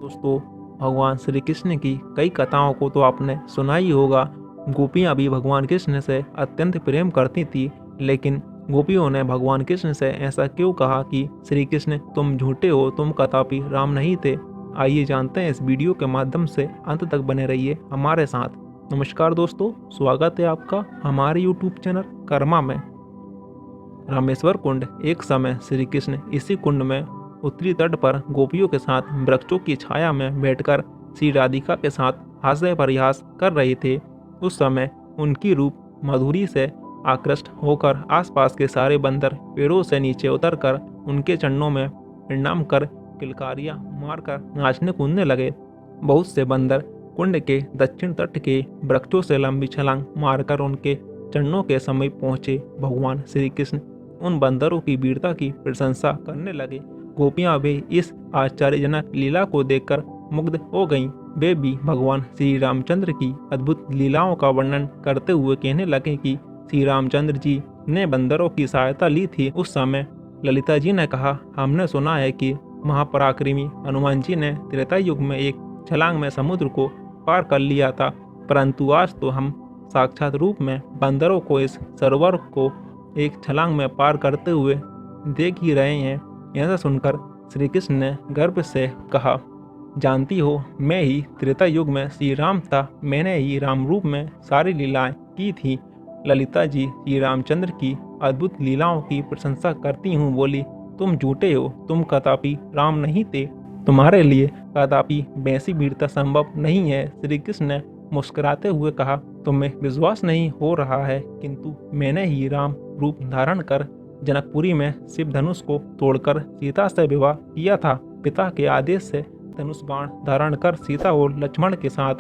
दोस्तों, भगवान श्री कृष्ण की कई कथाओं को तो आपने सुना ही होगा। गोपियाँ भी भगवान कृष्ण से अत्यंत प्रेम करती थी, लेकिन गोपियों ने भगवान कृष्ण से ऐसा क्यों कहा कि श्री कृष्ण तुम झूठे हो, तुम कदापि राम नहीं थे। आइए जानते हैं इस वीडियो के माध्यम से, अंत तक बने रहिए हमारे साथ। नमस्कार दोस्तों, स्वागत है आपका हमारे यूट्यूब चैनल कर्मा में। रामेश्वर कुंड एक समय श्री कृष्ण इसी कुंड में उत्तरी तट पर गोपियों के साथ वृक्षों की छाया में बैठकर श्री राधिका के साथ हास्य परिहास कर रहे थे। उस समय उनकी रूप मधुरी से आकृष्ट होकर आसपास के सारे बंदर पेड़ों से नीचे उतरकर उनके चरणों में प्रणाम कर किलकारियां मारकर नाचने कूदने लगे। बहुत से बंदर कुंड के दक्षिण तट के वृक्षों से लंबी छलांग मारकर उनके चरणों के समीप पहुंचे। भगवान श्री कृष्ण उन बंदरों की वीरता की प्रशंसा करने लगे। गोपियां भी इस आश्चर्यजनक लीला को देखकर मुग्ध हो गईं। वे भी भगवान श्री रामचंद्र की अद्भुत लीलाओं का वर्णन करते हुए कहने लगे कि श्री रामचंद्र जी ने बंदरों की सहायता ली थी। उस समय ललिता जी ने कहा, हमने सुना है कि महापराक्रमी हनुमान जी ने त्रेता युग में एक छलांग में समुद्र को पार कर लिया था, परंतु आज तो हम साक्षात रूप में बंदरों को इस सरोवर को एक छलांग में पार करते हुए देख ही रहे हैं। ऐसा सुनकर श्री कृष्ण ने गर्व से कहा, जानती हो, मैं ही त्रेता युग में श्री राम था, मैंने ही राम रूप में सारी लीलाएं की थी। ललिता जी श्री रामचंद्र की अद्भुत लीलाओं की प्रशंसा करती हूँ बोली, तुम झूठे हो, तुम कदापि राम नहीं थे, तुम्हारे लिए कदापि वैसी वीरता संभव नहीं है। श्री कृष्ण ने मुस्कुराते हुए कहा, तुम्हें विश्वास नहीं हो रहा है, किंतु मैंने ही राम रूप धारण कर जनकपुरी में शिव धनुष को तोड़कर सीता से विवाह किया था। पिता के आदेश से धनुष बाण धारण कर सीता और लक्ष्मण के साथ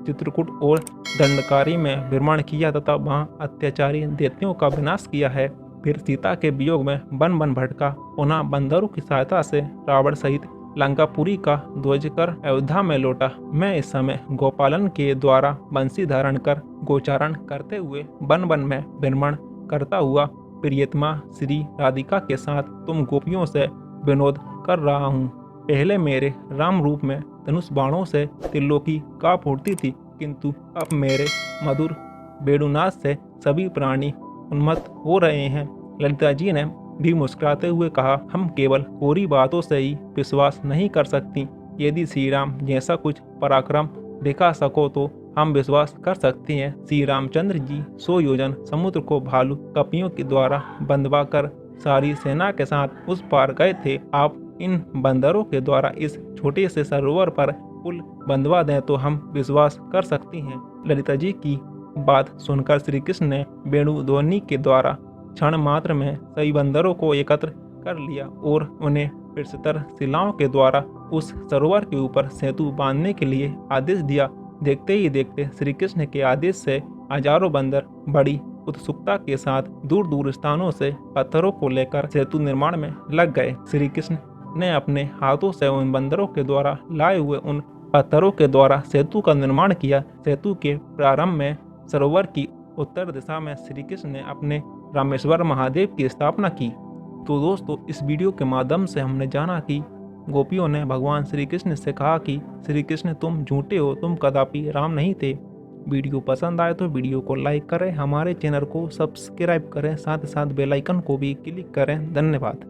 चित्रकूट और दंडकारी में भ्रमण किया तथा वहां अत्याचारी दैत्यों का विनाश किया है। फिर सीता के वियोग में वन वन भटका, पुनः बंदरों की सहायता से रावण सहित लंकापुरी का ध्वज कर अयोध्या में लौटा। मैं इस समय गोपालन के द्वारा बंसी धारण कर गोचारण करते हुए वन वन में भ्रमण करता हुआ प्रियतमा श्री राधिका के साथ तुम गोपियों से विनोद कर रहा हूँ। पहले मेरे राम रूप में धनुष बाणों से त्रिलोकी कांप उठती थी, किंतु अब मेरे मधुर वेणुनाद से सभी प्राणी उन्मत्त हो रहे हैं। ललिता जी ने भी मुस्कुराते हुए कहा, हम केवल कोरी बातों से ही विश्वास नहीं कर सकती। यदि श्री राम जैसा कुछ पराक्रम दिखा सको तो हम विश्वास कर सकते हैं। श्री रामचंद्र जी 100 योजन समुद्र को भालू कपियों के द्वारा बंधवा कर सारी सेना के साथ उस पार गए थे। आप इन बंदरों के द्वारा इस छोटे से सरोवर पर पुल बंधवा दें तो हम विश्वास कर सकते हैं। ललिता जी की बात सुनकर श्री कृष्ण ने वेणु ध्वनि के द्वारा क्षण मात्र में सभी बंदरों को एकत्र कर लिया और उन्हें पिछतर शिलाओं के द्वारा उस सरोवर के ऊपर सेतु बांधने के लिए आदेश दिया। देखते ही देखते श्री कृष्ण के आदेश से हजारों बंदर बड़ी उत्सुकता के साथ दूर दूर स्थानों से पत्थरों को लेकर सेतु निर्माण में लग गए। श्री कृष्ण ने अपने हाथों से उन बंदरों के द्वारा लाए हुए उन पत्थरों के द्वारा सेतु का निर्माण किया। सेतु के प्रारंभ में सरोवर की उत्तर दिशा में श्री कृष्ण ने अपने रामेश्वर महादेव की स्थापना की। तो दोस्तों, इस वीडियो के माध्यम से हमने जाना कि गोपियों ने भगवान श्री कृष्ण से कहा कि श्री कृष्ण तुम झूठे हो, तुम कदापि राम नहीं थे। वीडियो पसंद आए तो वीडियो को लाइक करें, हमारे चैनल को सब्सक्राइब करें, साथ ही साथ बेल आइकन को भी क्लिक करें। धन्यवाद।